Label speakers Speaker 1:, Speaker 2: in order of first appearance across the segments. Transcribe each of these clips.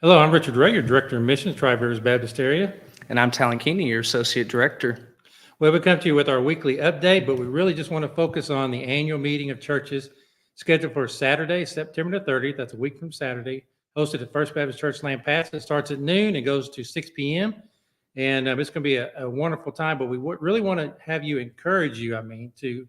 Speaker 1: Hello, I'm Richard Ray, your Director of Missions, Tri-Rivers Baptist Area.
Speaker 2: And I'm Talon Keeney, your Associate Director.
Speaker 1: Well, we come to you with our weekly update, but we really just want to focus on the annual meeting of churches scheduled for Saturday, September the 30th. That's a week from Saturday, hosted at First Baptist Church Lampass. It starts at noon and goes to 6 p.m. And it's going to be a wonderful time, but we really want to have you to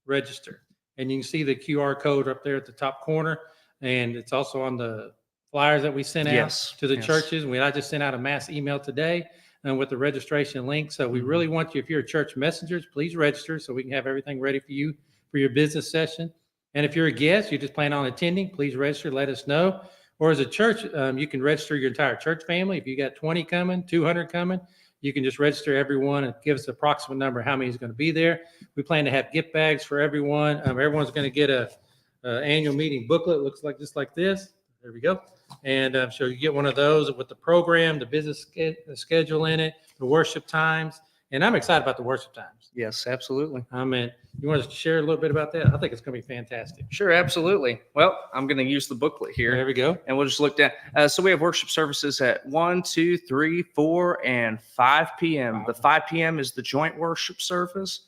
Speaker 1: register. And you can see the QR code up there at the top corner, and it's also on the flyers that we sent out to the churches. I just sent out a mass email today with the registration link. So we really want you, if you're a church messengers, please register so we can have everything ready for you for your business session. And if you're a guest, you just plan on attending, please register, let us know. Or as a church, you can register your entire church family. If you got 20 coming, 200 coming, you can just register everyone and give us an approximate number how many is going to be there. We plan to have gift bags for everyone. Everyone's going to get a annual meeting booklet. It looks like just like this. There we go. And so you get one of those with the program, the business schedule in it, the worship times. And I'm excited about the worship times.
Speaker 2: Yes, absolutely.
Speaker 1: You want to share a little bit about that? I think it's going to be fantastic.
Speaker 2: Sure, absolutely. Well, I'm going to use the booklet here.
Speaker 1: There we go.
Speaker 2: And we'll just look down. So we have worship services at 1, 2, 3, 4, and 5 p.m.
Speaker 1: Wow.
Speaker 2: The 5 p.m. is the joint worship service,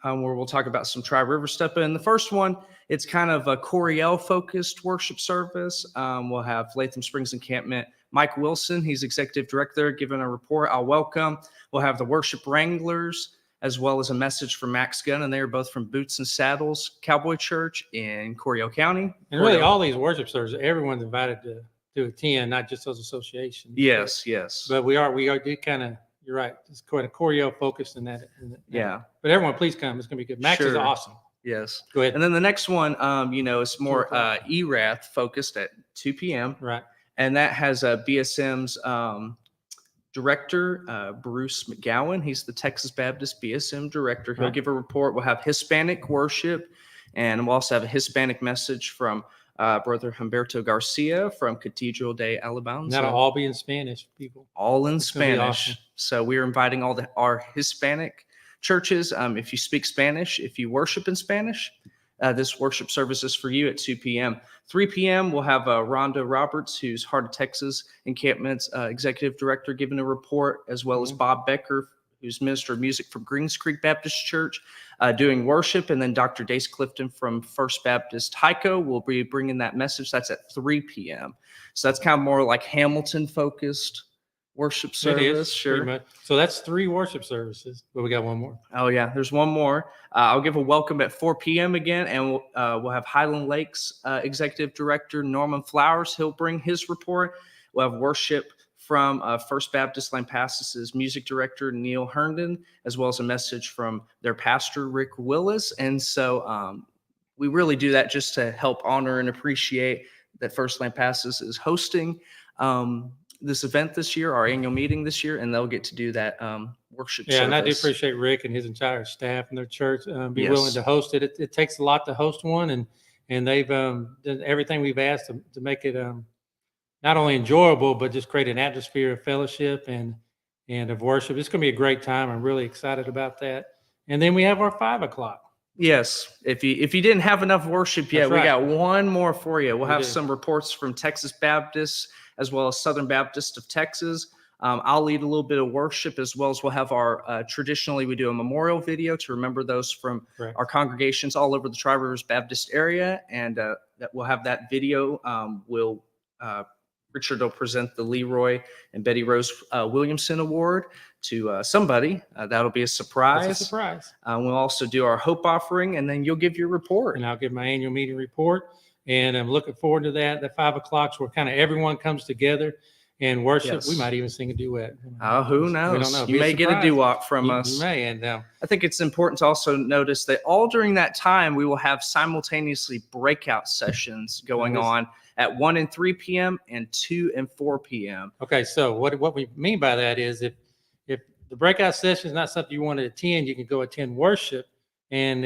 Speaker 2: where we'll talk about some Tri-River stuff. But in the first one, it's kind of a Coriel-focused worship service. We'll have Latham Springs Encampment, Mike Wilson, he's Executive Director, giving a report. I'll welcome. We'll have the Worship Wranglers, as well as a message from Max Gunn, and they are both from Boots and Saddles Cowboy Church in Coriel County.
Speaker 1: And really, all these worship services, everyone's invited to attend, not just those associations.
Speaker 2: Yes.
Speaker 1: But we are kind of, you're right, it's quite a Coriel focused in that.
Speaker 2: Yeah.
Speaker 1: But everyone, please come. It's going to be good. Max is
Speaker 2: Sure.
Speaker 1: awesome.
Speaker 2: Yes.
Speaker 1: Go ahead.
Speaker 2: And then the next one, is more ERATH focused at 2 p.m.
Speaker 1: Right.
Speaker 2: And that has BSM's director, Bruce McGowan. He's the Texas Baptist BSM director. He'll give a report. We'll have Hispanic worship, and we'll also have a Hispanic message from Brother Humberto Garcia from Cathedral de Alabama.
Speaker 1: And that'll all be in Spanish, people.
Speaker 2: All in
Speaker 1: It's gonna be
Speaker 2: Spanish.
Speaker 1: awesome.
Speaker 2: So we're inviting all our Hispanic churches. If you speak Spanish, if you worship in Spanish, this worship service is for you at 2 p.m. 3 p.m., we'll have Rhonda Roberts, who's Heart of Texas Encampment's Executive Director, giving a report, as well as Bob Becker, who's Minister of Music from Greens Creek Baptist Church, doing worship. And then Dr. Dace Clifton from First Baptist Hico will be bringing that message. That's at 3 p.m. So that's kind of more like Hamilton-focused worship service.
Speaker 1: It is,
Speaker 2: sure.
Speaker 1: pretty much. So that's 3 worship services, but we got one more.
Speaker 2: Oh yeah, there's one more. I'll give a welcome at 4 p.m. again, and we'll have Highland Lakes Executive Director Norman Flowers. He'll bring his report. We'll have worship from First Baptist Lampasas' music director Neil Herndon, as well as a message from their pastor Rick Willis. And so we really do that just to help honor and appreciate that First Lampasas is hosting this event this year, our annual meeting this year, and they'll get to do that worship service.
Speaker 1: And I do appreciate Rick and his entire staff and their church be willing to host it. It takes a lot to host one, and they've done everything we've asked to make it not only enjoyable, but just create an atmosphere of fellowship and of worship. It's going to be a great time. I'm really excited about that. And then we have our 5 o'clock.
Speaker 2: Yes. If you didn't have enough worship yet,
Speaker 1: That's right.
Speaker 2: We got one more for you. We'll have
Speaker 1: do.
Speaker 2: some reports from Texas Baptist as well as Southern Baptist of Texas. I'll lead a little bit of worship, as well as we'll have our traditionally we do a memorial video to remember those from our congregations all over the Tri-Rivers Baptist area, and that we'll have that video. Richard will present the Leroy and Betty Rose Williamson Award to somebody. That'll be a surprise.
Speaker 1: That's a surprise.
Speaker 2: We'll also do our hope offering, and then you'll give your report.
Speaker 1: And I'll give my annual meeting report. And I'm looking forward to that. The 5 o'clock, where kind of everyone comes together and worship.
Speaker 2: Yes.
Speaker 1: We might even sing a duet.
Speaker 2: Oh, who knows?
Speaker 1: We don't know.
Speaker 2: You
Speaker 1: Be a
Speaker 2: may get a
Speaker 1: surprise.
Speaker 2: doo-wop from us.
Speaker 1: You may. And
Speaker 2: I think it's important to also notice that all during that time, we will have simultaneously breakout sessions going on at 1 and 3 p.m. and 2 and 4 p.m.
Speaker 1: okay, so what we mean by that is if the breakout session is not something you want to attend, you can go attend worship. And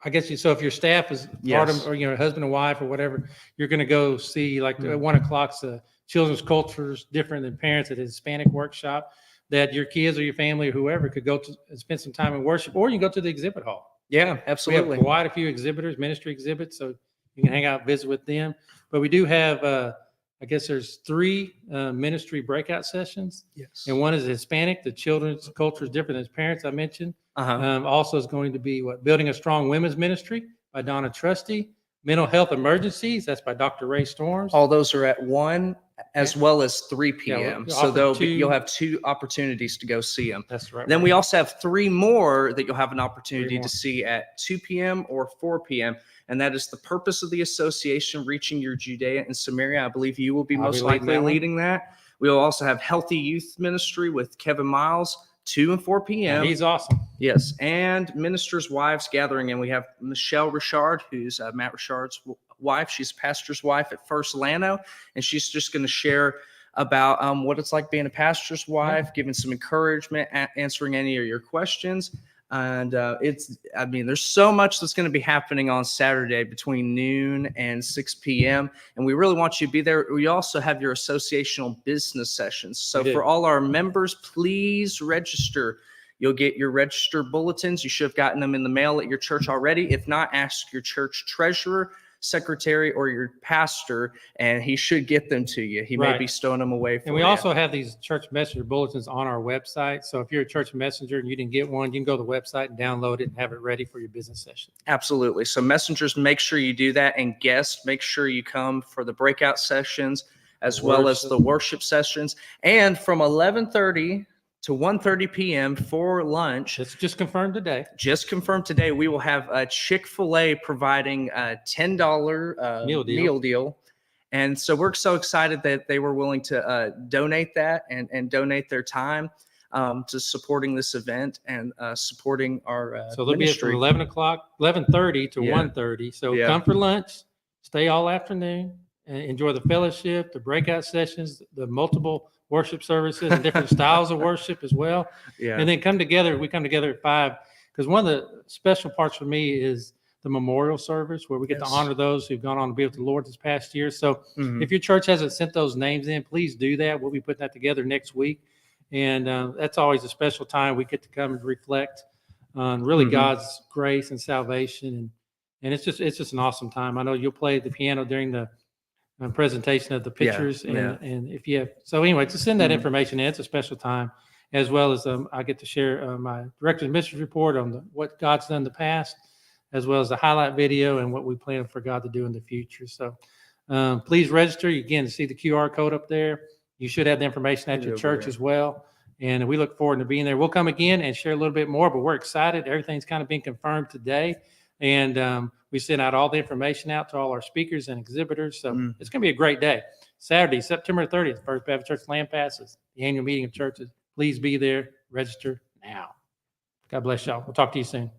Speaker 1: I guess so if your staff is part of, or husband and wife or whatever, you're going to go see like at 1 o'clock's children's cultures different than parents at a Hispanic workshop, that your kids or your family or whoever could go to and spend some time in worship, or you can go to the exhibit hall.
Speaker 2: Yeah,
Speaker 1: We
Speaker 2: absolutely.
Speaker 1: have quite a few exhibitors, ministry exhibits, so you can hang out, visit with them. But we do have I guess there's 3 ministry breakout sessions.
Speaker 2: Yes.
Speaker 1: And one is Hispanic, the children's culture is different than parents, I mentioned.
Speaker 2: Uh-huh.
Speaker 1: Also is going to be Building a Strong Women's Ministry by Donna Trusty. Mental Health Emergencies, that's by Dr. Ray Storms.
Speaker 2: All those are at 1 as well as 3 p.m.
Speaker 1: we
Speaker 2: So
Speaker 1: offer 2.
Speaker 2: you'll have 2 opportunities to go see them.
Speaker 1: That's right.
Speaker 2: Then we also have 3 more that you'll have an
Speaker 1: 3
Speaker 2: opportunity
Speaker 1: more.
Speaker 2: to see at 2 p.m. or 4 p.m. And that is the purpose of the association, reaching your Judea and Samaria. I believe you will be
Speaker 1: I'll
Speaker 2: most
Speaker 1: be leading
Speaker 2: likely
Speaker 1: that one.
Speaker 2: leading that. We will also have Healthy Youth Ministry with Kevin Miles, 2 and 4 p.m.
Speaker 1: He's awesome.
Speaker 2: Yes, and Ministers' Wives Gathering. And we have Michelle Richard, who's Matt Richard's wife. She's pastor's wife at First Llano, and she's just going to share about what it's like being a pastor's wife, giving some encouragement, answering any of your questions. And there's so much that's going to be happening on Saturday between noon and 6 p.m. And we really want you to be there. We also have your associational business sessions. So
Speaker 1: We do.
Speaker 2: for all our members, please register. You'll get your register bulletins. You should have gotten them in the mail at your church already. If not, ask your church treasurer, secretary, or your pastor, and he should get them to you. He may
Speaker 1: Right.
Speaker 2: be stowing them away for
Speaker 1: And we
Speaker 2: you.
Speaker 1: also have these church messenger bulletins on our website. So if you're a church messenger and you didn't get one, you can go to the website and download it and have it ready for your business session.
Speaker 2: Absolutely. So messengers, make sure you do that. And guests, make sure you come for the breakout sessions as well as the worship sessions. And from 11:30 to 1:30 p.m. for lunch,
Speaker 1: It's just confirmed today.
Speaker 2: just confirmed today, we will have Chick-fil-A providing a $10 meal deal. And so we're so excited that they were willing to donate that and donate their time to supporting this event and supporting our
Speaker 1: So they'll be at
Speaker 2: ministry.
Speaker 1: from 11:30 to
Speaker 2: Yeah.
Speaker 1: 1:30. So
Speaker 2: Yeah.
Speaker 1: come for lunch, stay all afternoon, and enjoy the fellowship, the breakout sessions, the multiple worship services and different styles of worship as well.
Speaker 2: Yeah.
Speaker 1: And then come together. We come together at 5 because one of the special parts for me is the memorial service where we get
Speaker 2: Yes.
Speaker 1: to honor those who've gone on to be with the Lord this past year. So
Speaker 2: Mhm.
Speaker 1: if your church hasn't sent those names in, please do that. We'll be putting that together next week. And that's always a special time. We get to come and reflect on really
Speaker 2: Mhm.
Speaker 1: God's grace and salvation. And it's just an awesome time. I know you'll play the piano during the presentation of the pictures.
Speaker 2: yeah.
Speaker 1: And if you have, so anyway, to send that
Speaker 2: Mhm.
Speaker 1: information in, it's a special time, as well as I get to share my director's mission report on what God's done in the past, as well as the highlight video and what we plan for God to do in the future. So please register. Again, to see the QR code up there. You should have the information at your
Speaker 2: Over
Speaker 1: church
Speaker 2: there.
Speaker 1: as well. And we look forward to being there. We'll come again and share a little bit more, but we're excited. Everything's kind of been confirmed today. And we sent out all the information out to all our speakers and exhibitors. So
Speaker 2: Mm.
Speaker 1: it's going to be a great day. Saturday, September 30th, First Baptist Church Land Passes, the annual meeting of churches. Please be there. Register now. God bless y'all. We'll talk to you soon.